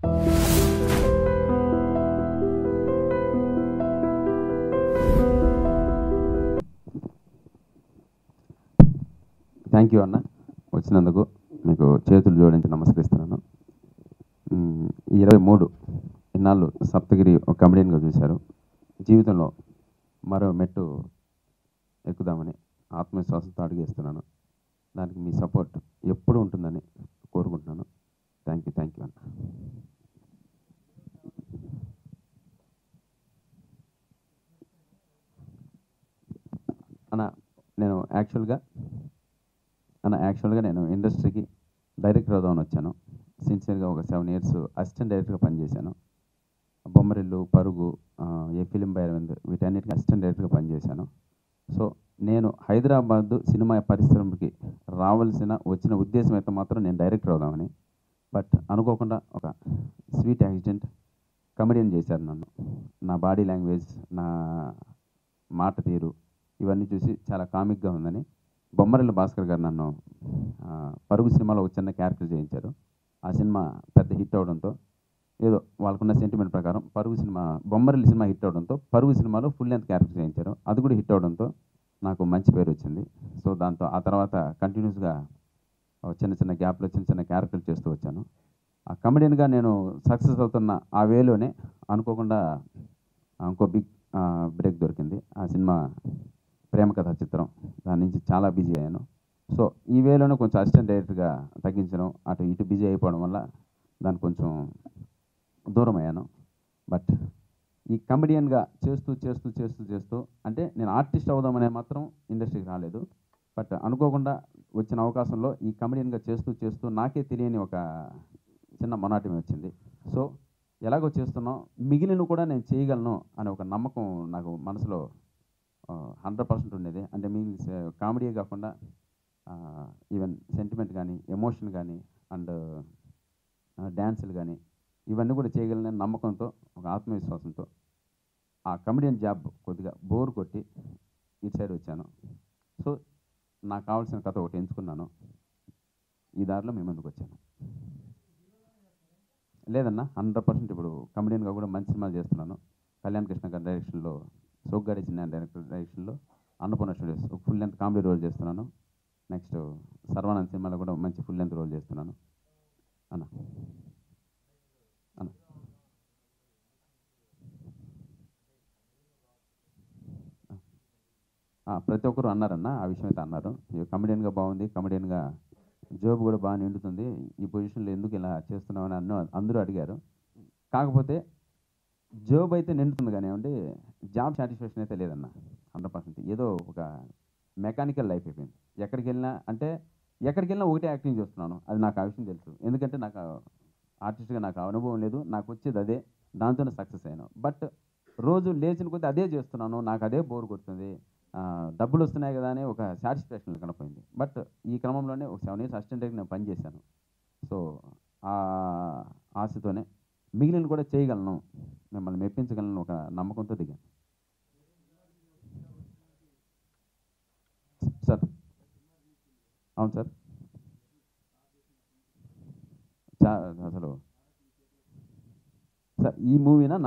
Thank you అన్న, వచ్చినందుకు మీకు చేతులు జోడించి నమస్కరిస్తున్నాను. 23 ఇన్నాళ్ళు సప్తగిరి ఒక కమెడియన్గా చూశారు. జీవితంలో మరో మెట్టు ఎక్కుదామని ఆత్మవిశ్వాసంతో అడుగేస్తున్నాను. దానికి మీ సపోర్ట్ ఎప్పుడు ఉంటుందని కోరుకుంటున్నాను. థ్యాంక్ యూ అన్న. అన్న నేను యాక్చువల్గా నేను ఇండస్ట్రీకి డైరెక్టర్ అవుదామని వచ్చాను. సిన్సియర్గా ఒక 7 years అసిస్టెంట్ డైరెక్టర్గా పనిచేశాను. బొమ్మరిల్లు, పరుగు, ఏ ఫిలిం బైరవింద్ వీటన్నిటికీ అసిస్టెంట్ డైరెక్టర్గా పనిచేశాను. సో నేను హైదరాబాద్ సినిమా పరిశ్రమకి వచ్చిన ఉద్దేశం అయితే మాత్రం నేను డైరెక్టర్ అవుదామని. బట్ అనుకోకుండా ఒక స్వీట్ యాక్సిడెంట్ కమెడియన్ చేశారు నన్ను. నా బాడీ లాంగ్వేజ్, నా మాట తీరు ఇవన్నీ చూసి చాలా కామిక్గా ఉందని బొమ్మరిల్లు భాస్కర్ గారు నన్ను పరుగు సినిమాలో ఒక చిన్న క్యారెక్టర్ చేయించారు. ఆ సినిమా పెద్ద హిట్ అవడంతో, ఏదో వాళ్ళకున్న సెంటిమెంట్ ప్రకారం బొమ్మరిల్లు సినిమా హిట్ అవడంతో పరుగు సినిమాలో ఫుల్ లెంత్ క్యారెక్టర్ చేయించారు. అది కూడా హిట్ అవడంతో నాకు మంచి పేరు వచ్చింది. సో దాంతో ఆ తర్వాత కంటిన్యూస్గా చిన్న గ్యాప్లో చిన్న క్యారెక్టర్లు చేస్తూ వచ్చాను. ఆ కమెడియన్గా నేను సక్సెస్ అవుతున్న ఆ వేలోనే అనుకోకుండా ఇంకో బిగ్ బ్రేక్ దొరికింది. ఆ సినిమా ప్రేమ కథా చిత్రం. దాని నుంచి చాలా బిజీ అయ్యాను. సో ఈ వేలోనే కొంచెం అసిస్టెంట్ డైరెక్టర్గా తగ్గించడం, అటు ఇటు బిజీ అయిపోవడం వల్ల దానికి కొంచెం దూరం అయ్యాను. బట్ ఈ కమెడియన్గా చేస్తూ అంటే నేను ఆర్టిస్ట్ అవుదామనే మాత్రం ఇండస్ట్రీకి రాలేదు. బట్ అనుకోకుండా వచ్చిన అవకాశంలో ఈ కమెడియన్గా చేస్తూ నాకే తెలియని ఒక చిన్న మొనాటమి వచ్చింది. సో ఎలాగో చేస్తున్నాం, మిగిలిన కూడా నేను చేయగలను అనే ఒక నమ్మకం నాకు మనసులో 100% ఉండేది. అంటే కామెడీ కాకుండా ఈవెన్ సెంటిమెంట్ కానీ, ఎమోషన్ కానీ, అండ్ డ్యాన్సులు కానీ ఇవన్నీ కూడా చేయగలనని నమ్మకంతో, ఒక ఆత్మవిశ్వాసంతో ఆ కమెడియన్ జాబ్ కొద్దిగా బోర్ కొట్టి ఇటు సైడ్ వచ్చాను. సో నాకు కావాల్సిన కథ ఒకటి ఎంచుకున్నాను. ఈ దారిలో మీ ముందుకు వచ్చాను. లేదన్నా, 100% ఇప్పుడు కమెడియన్గా కూడా మంచి సినిమాలు చేస్తున్నాను. కళ్యాణ్ కృష్ణ గారి డైరెక్షన్లో, సోగ్గాడి చిన్న డైరెక్టర్ డైరెక్షన్లో అన్నపూర్ణ స్టూడియోస్ ఒక ఫుల్ లెంత్ కామెడీ రోల్ చేస్తున్నాను. నెక్స్ట్ సర్వానంద్ సినిమాలో కూడా మంచి ఫుల్ లెంత్ రోల్ చేస్తున్నాను అన్న. ప్రతి ఒక్కరు అన్నారన్న, ఆ విషయం అయితే అన్నారు. కమెడియన్గా బాగుంది, కమెడియన్గా జాబ్ కూడా బాగా నిండుతుంది, ఈ పొజిషన్లో ఎందుకు ఇలా చేస్తున్నామని అందరూ అడిగారు. కాకపోతే జాబ్ అయితే నిండుతుంది కానివ్వండి, జాబ్ సాటిస్ఫాక్షన్ అయితే లేదన్న 100%. ఏదో ఒక మెకానికల్ లైఫ్ అయిపోయింది. ఎక్కడికి వెళ్ళినా ఒకటే యాక్టింగ్ చేస్తున్నాను. అది నాకు ఆ విషయం తెలుసు. ఎందుకంటే నాకు ఆర్టిస్ట్గా నాకు అనుభవం లేదు, నాకు వచ్చేది అదే, దాంతోనే సక్సెస్ అయ్యాను. బట్ రోజు లేచిన కొద్దీ అదే చేస్తున్నాను, నాకు అదే బోర్ కొడుతుంది. డబ్బులు వస్తున్నాయి కదా అని ఒక సాటిస్ఫాక్షన్ కనపోయింది. బట్ ఈ క్రమంలోనే ఒక 7 years అసిస్టెంట్ డైరెక్టర్ నేను పనిచేశాను. సో ఆ ఆశతోనే మిగిలిన కూడా చేయగలను, మిమ్మల్ని మెప్పించగలను ఒక నమ్మకంతో దిగాను. సార్ అవును సార్. అసలు సార్ ఈ మూవీనా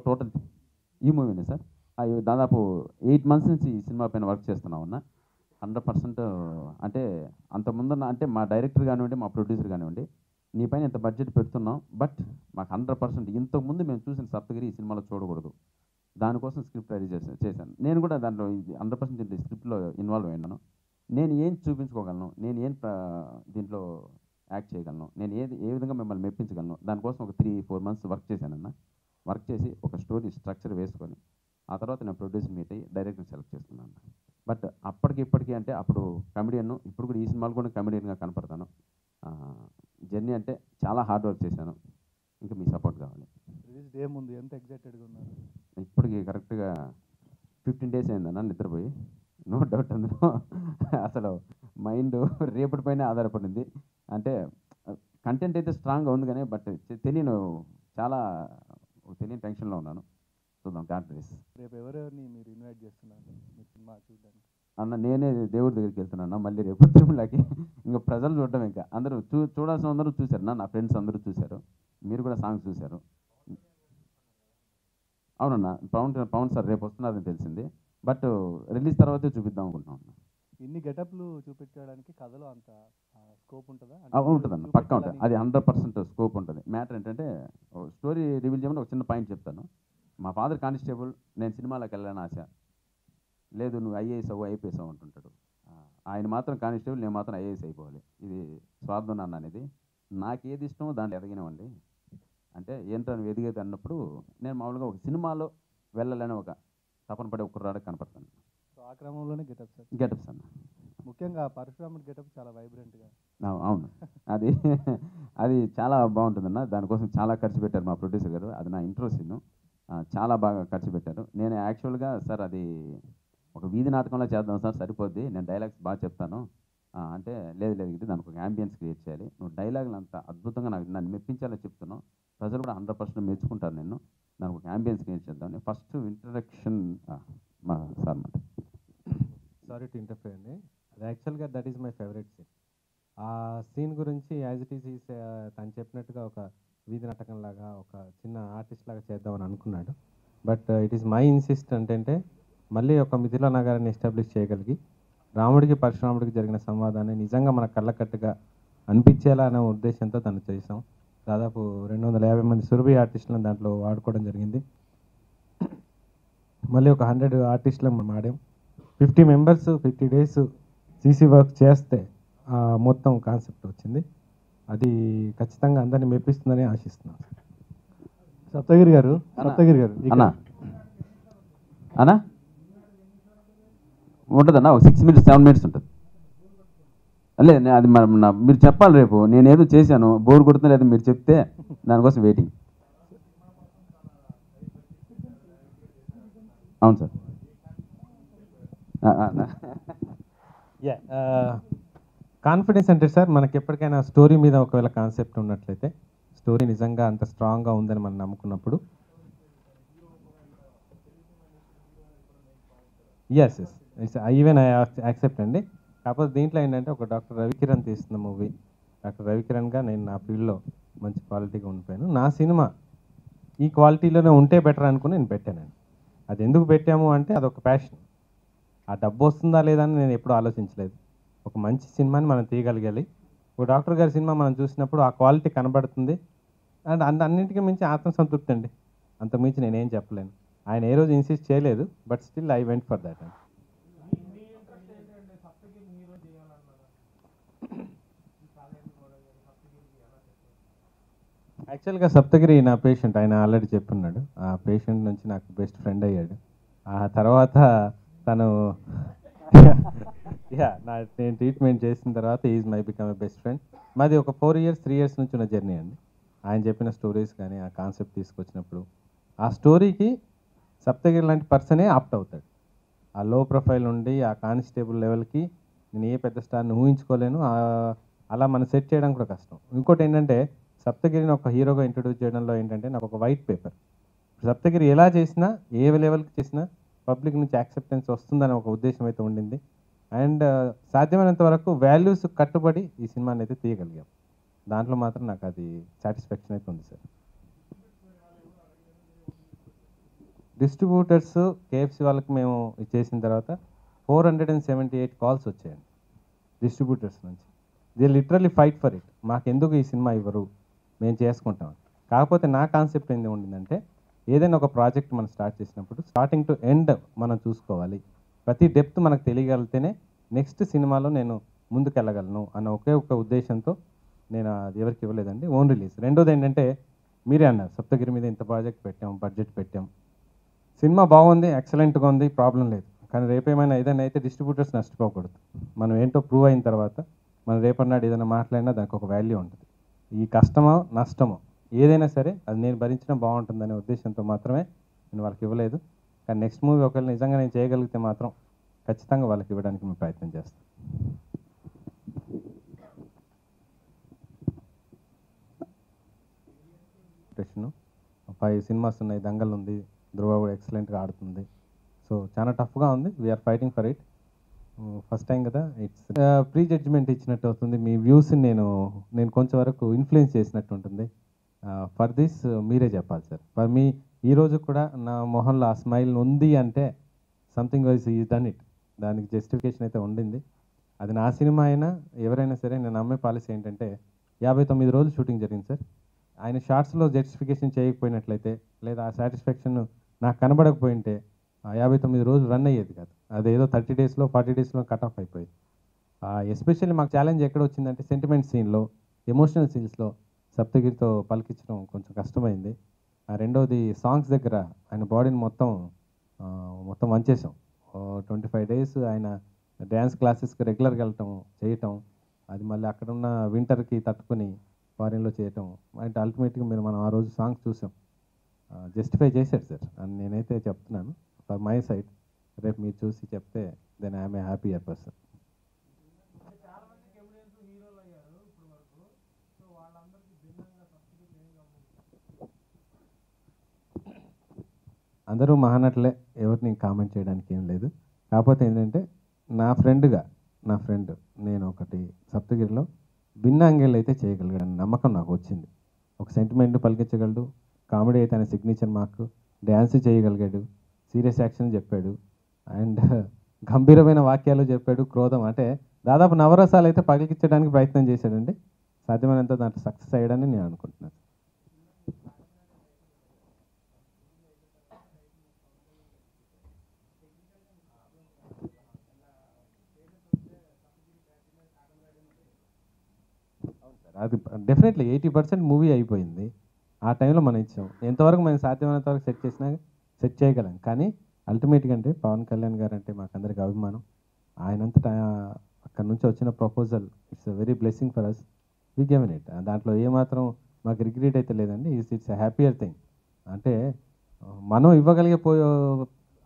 టోటల్ ఈ మూవీనే సార్. దాదాపు 8 months నుంచి ఈ సినిమా పైన వర్క్ చేస్తున్నామన్నా. 100% అంటే అంతకుముందున్న అంటే మా డైరెక్టర్ కానివ్వండి, మా ప్రొడ్యూసర్ కానివ్వండి, నీ పైన ఇంత బడ్జెట్ పెడుతున్నాం, బట్ మాకు 100% ఇంతకుముందు మేము చూసిన సప్తగిరి ఈ సినిమాలో చూడకూడదు, దానికోసం స్క్రిప్ట్ రెడీ చేశాను. నేను కూడా దాంట్లో 100% స్క్రిప్ట్లో ఇన్వాల్వ్ అయినాను. నేను ఏం చూపించుకోగలను, నేను ఏం దీంట్లో యాక్ట్ చేయగలను, నేను ఏ విధంగా మిమ్మల్ని మెప్పించగలను, దానికోసం ఒక 3-4 months వర్క్ చేశానన్న. వర్క్ చేసి ఒక స్టోరీ స్ట్రక్చర్ వేసుకొని ఆ తర్వాత నేను ప్రొడ్యూసర్ మీట్ అయ్యి డైరెక్టర్ సెలెక్ట్ చేసుకున్నాను. బట్ ఇప్పటికీ అంటే అప్పుడు కమెడియన్, ఇప్పుడు కూడా ఈ సినిమాలు కూడా కమెడియన్గా కనపడతాను. జర్నీ అంటే చాలా హార్డ్ వర్క్ చేశాను. ఇంకా మీ సపోర్ట్ కావాలి. రిలీజ్ డే ముందు ఎంత ఎగ్జైటెడ్గా ఉన్నారు? ఇప్పటికి కరెక్ట్గా 15 days అయిందన్న నిద్రపోయి. నో డౌట్ అందులో అసలు మైండ్ రేపటి పైన ఆధారపడింది. అంటే కంటెంట్ అయితే స్ట్రాంగ్గా ఉంది కానీ బట్ చాలా తెలియని టెన్షన్లో ఉన్నాను. చూద్దాం, గాడ్ బ్లెస్. రేపు ఎవరెవరిని మీరు ఇన్వైట్ చేస్తున్నారు మీ సినిమా చూడడానికి? అన్న నేనే దేవుడి దగ్గరికి వెళ్తున్నాను మళ్ళీ రేపు తిరుమలకి. ఇంకా ప్రజలు చూడడం ఇంకా అందరూ చూడాల్సిన అందరూ చూశారు, నా ఫ్రెండ్స్ అందరూ చూశారు, మీరు కూడా సాంగ్స్ చూశారు. అవునన్నా, పవన్ పవన్ సార్ రేపు వస్తున్నారని తెలిసింది. బట్ రిలీజ్ తర్వాతే చూపిద్దాం అనుకుంటున్నాం అన్న. ఇన్ని గెటప్లు చూపించడానికి కథలో అంత స్కోప్ ఉంటుందా? ఉంటుందన్న, పక్కా ఉంటుంది. అది 100% స్కోప్ ఉంటుంది. మ్యాటర్ ఏంటంటే స్టోరీ రివీల్ చేయమని ఒక చిన్న పాయింట్ చెప్తాను. మా ఫాదర్ కానిస్టేబుల్, నేను సినిమాలోకి వెళ్ళాలని ఆశ. లేదు నువ్వు ఐఏఎస్ అవ్వు, ఐపీఎస్ అవ్వు అంటుంటాడు. ఆయన మాత్రం కానిస్టేబుల్, నేను మాత్రం ఐఏఎస్ అయిపోవాలి. ఇది స్వార్థం నాన్న అనేది. నాకు ఏది ఇష్టమో దాంట్లో ఎదగినవండి. అంటే ఏంటో నువ్వు ఎదిగేది అన్నప్పుడు నేను మామూలుగా ఒక సినిమాలో వెళ్ళాలని ఒక తపన పడే ఒక కుర్రాడికి కనపడతాను. సో ఆ క్రమంలోనే గెటప్స్ గెటప్స్ అన్న. ముఖ్యంగా పరశురాముడి గెటప్ చాలా వైబ్రెంట్గా. అవును, అది అది చాలా బాగుంటుందన్న. దానికోసం చాలా ఖర్చు పెట్టారు మా ప్రొడ్యూసర్ గారు. అది నా ఇంట్రో సీన్, చాలా బాగా ఖర్చు పెట్టారు. నేను యాక్చువల్గా సార్ అది ఒక వీధి నాటకంలో చేద్దాం సార్, సరిపోద్ది, నేను డైలాగ్స్ బాగా చెప్తాను అంటే, లేదు లేదు ఇది దానికి ఒక యాంబియన్స్ క్రియేట్ చేయాలి, నువ్వు డైలాగులు అంత అద్భుతంగా నన్ను మెప్పించాలో చెప్తున్నావు, ప్రజలు కూడా 100% మెచ్చుకుంటారు నిన్ను, దానికి ఒక యాంబియన్స్ క్రియేట్ చేద్దాం. ఫస్ట్ ఇంట్రడక్షన్ మా సార్ మాట. సారీ టు ఇంటర్ఫియర్ అండి. అది యాక్చువల్గా that is my favourite scene. ఆ సీన్ గురించి యాజ్ ఇట్ ఈస్ తను చెప్పినట్టుగా ఒక వీధి నాటకం లాగా ఒక చిన్న ఆర్టిస్ట్ లాగా చేద్దామని అనుకున్నాడు. But it is my insist అంటే మళ్ళీ ఒక మిథిలా నగరాన్ని ఎస్టాబ్లిష్ చేయగలిగి రాముడికి పరశురాముడికి జరిగిన సంవాదాన్ని నిజంగా మన కళ్ళకట్టుగా అనిపించేలా అనే ఉద్దేశంతో తను చేసాం. దాదాపు 250 మంది సురభి ఆర్టిస్టులను దాంట్లో వాడుకోవడం జరిగింది. మళ్ళీ ఒక 100 ఆర్టిస్టులను మనం ఆడాం. 50 మెంబర్స్ 50 డేస్ సీసీ వర్క్ చేస్తే మొత్తం కాన్సెప్ట్ వచ్చింది. అది ఖచ్చితంగా అందరినీ మెప్పిస్తుందని ఆశిస్తున్నాను. సప్తగిరి గారు అన్నా అన్నా ఉంటుందన్నా, ఒక 6 minutes 7 minutes ఉంటుంది. లేదు అది మీరు చెప్పాలి. రేపు నేను ఏదో చేశాను, బోర్ కొడుతున్నా లేదా మీరు చెప్తే దానికోసం వెయిటింగ్. అవును సార్. కాన్ఫిడెన్స్ అంటే సార్ మనకి ఎప్పటికైనా స్టోరీ మీద ఒకవేళ కాన్సెప్ట్ ఉన్నట్లయితే, స్టోరీ నిజంగా అంత స్ట్రాంగ్గా ఉందని మనం నమ్ముకున్నప్పుడు ఎస్ ఈవెన్ ఐ యాక్సెప్ట్ అండి. కాకపోతే దీంట్లో ఏంటంటే ఒక డాక్టర్ రవికిరణ్ తీస్తున్న మూవీ, డాక్టర్ రవికిరణ్గా నేను నా ఫీల్డ్లో మంచి క్వాలిటీగా ఉండిపోయాను. నా సినిమా ఈ క్వాలిటీలోనే ఉంటే బెటర్ అనుకుని నేను పెట్టానండి. అది ఎందుకు పెట్టాము అంటే అదొక ప్యాషన్. ఆ డబ్బు వస్తుందా లేదా అని నేను ఎప్పుడూ ఆలోచించలేదు. ఒక మంచి సినిమాని మనం తీయగలగాలి. ఒక డాక్టర్ గారి సినిమా మనం చూసినప్పుడు ఆ క్వాలిటీ కనబడుతుంది. అండ్ అన్నింటికీ మించి ఆత్మసంతృప్తి అండి. అంత మించి నేనేం చెప్పలేను. ఆయన ఏ రోజు ఇన్సిస్ట్ చేయలేదు, but still I went for that అండి. యాక్చువల్గా సప్తగిరి నా పేషెంట్, ఆయన ఆల్రెడీ చెప్పున్నాడు. ఆ పేషెంట్ నుంచి నాకు బెస్ట్ ఫ్రెండ్ అయ్యాడు. ఆ తర్వాత తను నేను ట్రీట్మెంట్ చేసిన తర్వాత is my become a best friend. మాది ఒక 4 years 3 years నుంచి ఉన్న జర్నీ అండి. ఆయన చెప్పిన స్టోరీస్ కానీ ఆ కాన్సెప్ట్ తీసుకొచ్చినప్పుడు ఆ స్టోరీకి సప్తగిరి లాంటి పర్సనే ఆప్ట్ అవుతాడు. ఆ లో ప్రొఫైల్ నుండి ఆ కానిస్టేబుల్ లెవెల్కి నేను ఏ పెద్ద స్టార్ని ఊహించుకోలేను. అలా మనం సెట్ చేయడం కూడా కష్టం. ఇంకోటి ఏంటంటే సప్తగిరిని ఒక హీరోగా ఇంట్రొడ్యూస్ చేయడంలో ఏంటంటే నాకు ఒక వైట్ పేపర్. సప్తగిరి ఎలా చేసినా ఏ లెవెల్కి చేసినా పబ్లిక్ నుంచి యాక్సెప్టెన్స్ వస్తుందని ఒక ఉద్దేశం అయితే ఉండింది. అండ్ సాధ్యమైనంత వరకు వాల్యూస్ కట్టుబడి ఈ సినిమాని అయితే తీయగలిగాం. దాంట్లో మాత్రం నాకు అది సాటిస్ఫాక్షన్ అయితే ఉంది సార్. డిస్ట్రిబ్యూటర్స్ కేఎఫ్సి వాళ్ళకి మేము చేసిన తర్వాత 478 కాల్స్ వచ్చాయండి డిస్ట్రిబ్యూటర్స్ నుంచి. They literally fight for it. మాకెందుకు ఈ సినిమా ఇవ్వరు, మేము చేసుకుంటాం. కాకపోతే నా కాన్సెప్ట్ ఏంది ఉండిందంటే, ఏదైనా ఒక ప్రాజెక్ట్ మనం స్టార్ట్ చేసినప్పుడు స్టార్టింగ్ టు ఎండ్ మనం చూసుకోవాలి. ప్రతి డెప్త్ మనకు తెలియగలిగితేనే నెక్స్ట్ సినిమాలో నేను ముందుకెళ్ళగలను అన్న ఒకే ఒక ఉద్దేశంతో నేను అది ఎవరికి ఇవ్వలేదండి, ఓన్ రిలీజ్. రెండోది ఏంటంటే, మీరే అన్నారు సప్తగిరి మీద ఇంత ప్రాజెక్ట్ పెట్టాం, బడ్జెట్ పెట్టాం, సినిమా బాగుంది, ఎక్సలెంట్గా ఉంది, ప్రాబ్లం లేదు. కానీ రేపేమైనా ఏదైనా అయితే డిస్ట్రిబ్యూటర్స్ నష్టపోకూడదు. మనం ఏంటో ప్రూవ్ అయిన తర్వాత మనం రేపన్నాడు ఏదైనా మాట్లాడినా దానికి ఒక వాల్యూ ఉంటుంది. ఈ కష్టమో నష్టమో ఏదైనా సరే అది నేను భరించడం బాగుంటుందనే ఉద్దేశంతో మాత్రమే నేను వాళ్ళకి ఇవ్వలేదు. కానీ నెక్స్ట్ మూవీ ఒకవేళ నిజంగా నేను చేయగలిగితే మాత్రం ఖచ్చితంగా వాళ్ళకి ఇవ్వడానికి మేము ప్రయత్నం చేస్తాం. టెస్ట్ను 5 సినిమాస్ ఉన్నాయి, దంగల్ ఉంది, ధ్రువ కూడా ఎక్సలెంట్గా ఆడుతుంది. సో చాలా టఫ్గా ఉంది. We're fighting for it. First time కదా, ఇట్స్ ప్రీ జడ్జ్మెంట్ ఇచ్చినట్టు అవుతుంది. మీ వ్యూస్ని నేను కొంచెం వరకు ఇన్ఫ్లుయెన్స్ చేసినట్టు ఉంటుంది. ఫర్ దిస్ మీరే చెప్పాలి సార్. ఫర్ మీ ఈరోజు కూడా నా మొహంలో ఆ స్మైల్ ఉంది అంటే something wise is done it. దానికి జస్టిఫికేషన్ అయితే ఉండింది. అది నా సినిమా అయినా ఎవరైనా సరే నేను నమ్మే పాలసీ ఏంటంటే 59 రోజులు షూటింగ్ జరిగింది సార్. ఆయన షార్ట్స్లో జస్టిఫికేషన్ చేయకపోయినట్లయితే లేదా ఆ సాటిస్ఫాక్షన్ నాకు కనబడకపోయింటే ఆ 59 రోజులు రన్ అయ్యేది కాదు. అదేదో 30 డేస్లో 40 డేస్లో కట్ ఆఫ్ అయిపోయింది. ఎస్పెషల్లీ మాకు ఛాలెంజ్ ఎక్కడ వచ్చిందంటే సెంటిమెంట్ సీన్లో, ఎమోషనల్ సీన్స్లో సప్తగిరితో పలికించడం కొంచెం కష్టమైంది. రెండోది సాంగ్స్ దగ్గర ఆయన బాడీని మొత్తం వంచేసాం. 25 డేస్ ఆయన డ్యాన్స్ క్లాసెస్కి రెగ్యులర్గా వెళ్ళటం చేయటం, అది మళ్ళీ అక్కడున్న వింటర్కి తట్టుకొని ఫారిన్లో చేయటం అంటే అల్టిమేట్గా మనం ఆ రోజు సాంగ్స్ చూసాం. జస్టిఫై చేశాడు సార్ అని నేనైతే చెప్తున్నాను ఫర్ మై సైడ్. రేపు మీరు చూసి చెప్తే then I'm a happier person. అందరూ మహానటులే, ఎవరిని కామెంట్ చేయడానికి ఏం లేదు. కాకపోతే ఏంటంటే నా ఫ్రెండ్ నేను ఒకటి సప్తగిరిలో భిన్నాంగేలు అయితే చేయగలిగాడని నమ్మకం నాకు వచ్చింది. ఒక సెంటిమెంట్ పలికించగలడు, కామెడీ అయితే ఆయన సిగ్నేచర్ మార్క్, డ్యాన్స్ చేయగలిగాడు, సీరియస్ యాక్షన్ చెప్పాడు, అండ్ గంభీరమైన వాక్యాలు చెప్పాడు, క్రోధం అంటే దాదాపు నవరసాలు అయితే పలికించడానికి ప్రయత్నం చేశాడండి. సాధ్యమైనంత దాంట్లో సక్సెస్ అయ్యాడని నేను అనుకుంటున్నాను. అది డెఫినెట్లీ 80% మూవీ అయిపోయింది. ఆ టైంలో మనం ఇచ్చాం. ఎంతవరకు మనం సాధ్యమైనంత వరకు సెట్ చేయగలం. కానీ అల్టిమేట్గా అంటే పవన్ కళ్యాణ్ గారు అంటే మాకందరికి అభిమానం. ఆయనంతటా అక్కడ నుంచి వచ్చిన proposal it's a very blessing for us. We given it. దాంట్లో ఏమాత్రం మాకు రిగ్రెట్ అయితే లేదండి. It's a happier thing. అంటే మనం ఇవ్వగలిగే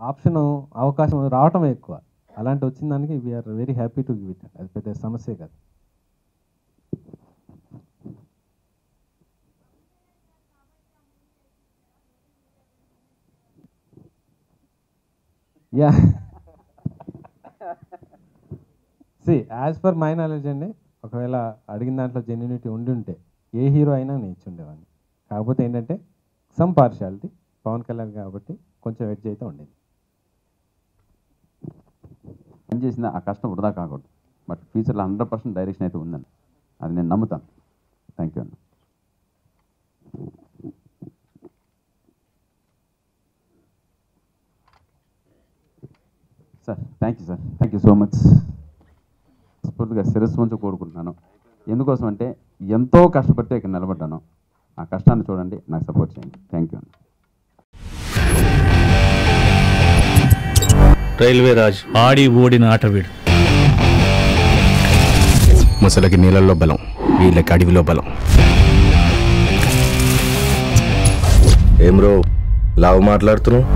ఆప్షన్ అవకాశం రావటం ఎక్కువ. అలాంటి వచ్చిన దానికి we're very happy to give it. అది పెద్ద సమస్య కాదు. Yeah as per my knowledge అండి, ఒకవేళ అడిగిన దాంట్లో జెన్యూనిటీ ఉంటే ఏ హీరో అయినా నేను ఇచ్చి ఉండేవాడిని. కాకపోతే ఏంటంటే సమ్ పార్షియాలిటీ పవన్ కళ్యాణ్ కాబట్టి కొంచెం ఎడ్జ్ అయితే ఉండేది. పని చేసిన ఆ కష్టం వృధా కాకూడదు. బట్ ఫ్యూచర్లో 100% డైరెక్షన్ అయితే ఉందండి, అది నేను నమ్ముతాను. థ్యాంక్ యూ అన్న. Sir thank you so much. స్ఫూర్తిగా శిరస్సు నుంచి కోరుకుంటున్నాను. ఎందుకోసం అంటే ఎంతో కష్టపడితే ఇక్కడ నిలబడ్డాను. ఆ కష్టాన్ని చూడండి, నాకు సపోర్ట్ చేయండి. Thank you. రైల్వే రాజ్ ఆడి ఓడిన ఆటవీడు. ముసలకి నీళ్ళల్లో బలం, వీళ్ళకి అడవిలో బలం. ఏం రో లావు మాట్లాడుతున్నావు?